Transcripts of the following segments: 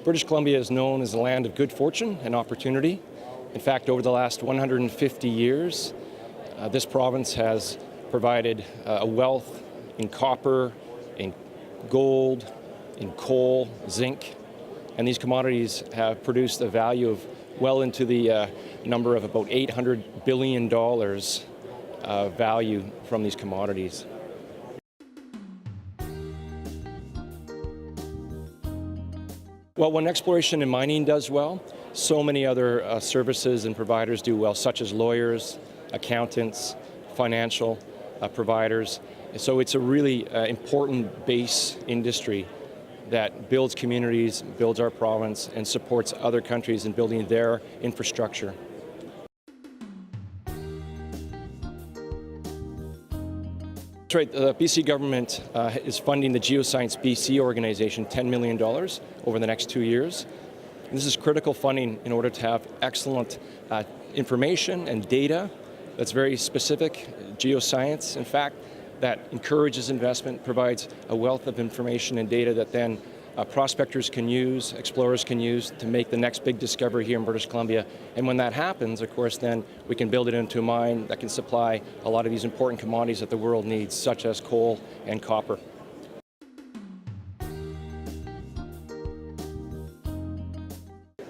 British Columbia is known as a land of good fortune and opportunity. In fact, over the last 150 years, this province has provided a wealth in copper, in gold, in coal, zinc, and these commodities have produced a value of well into the number of about $800 billion value from these commodities. Well, when exploration and mining does well, so many other services and providers do well, such as lawyers, accountants, financial providers. So it's a really important base industry that builds communities, builds our province, and supports other countries in building their infrastructure. That's right, the BC government is funding the Geoscience BC organization $10 million over the next 2 years. And this is critical funding in order to have excellent information and data that's very specific, geoscience, in fact, that encourages investment, provides a wealth of information and data that then prospectors can use, explorers can use to make the next big discovery here in British Columbia. And when that happens, of course, then we can build it into a mine that can supply a lot of these important commodities that the world needs, such as coal and copper.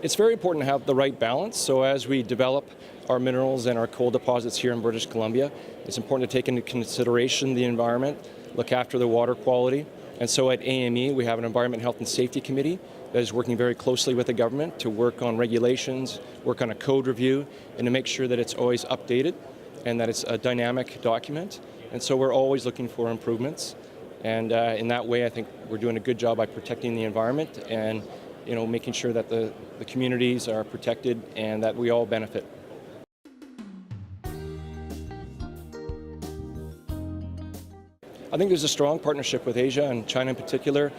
It's very important to have the right balance, so as we develop our minerals and our coal deposits here in British Columbia, it's important to take into consideration the environment, look after the water quality. And so at AME, we have an Environment, Health and Safety Committee that is working very closely with the government to work on regulations, work on a code review, and to make sure that it's always updated and that it's a dynamic document. And so we're always looking for improvements. And in that way, I think we're doing a good job by protecting the environment and making sure that the communities are protected and that we all benefit. I think there's a strong partnership with Asia and China in particular,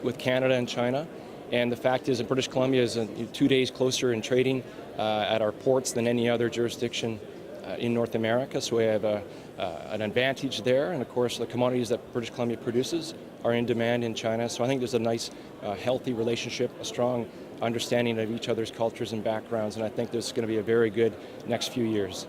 with Canada and China. And the fact is that British Columbia is 2 days closer in trading at our ports than any other jurisdiction in North America. So we have an advantage there. And of course, the commodities that British Columbia produces are in demand in China. So I think there's a nice, healthy relationship, a strong understanding of each other's cultures and backgrounds. And I think this is going to be a very good next few years.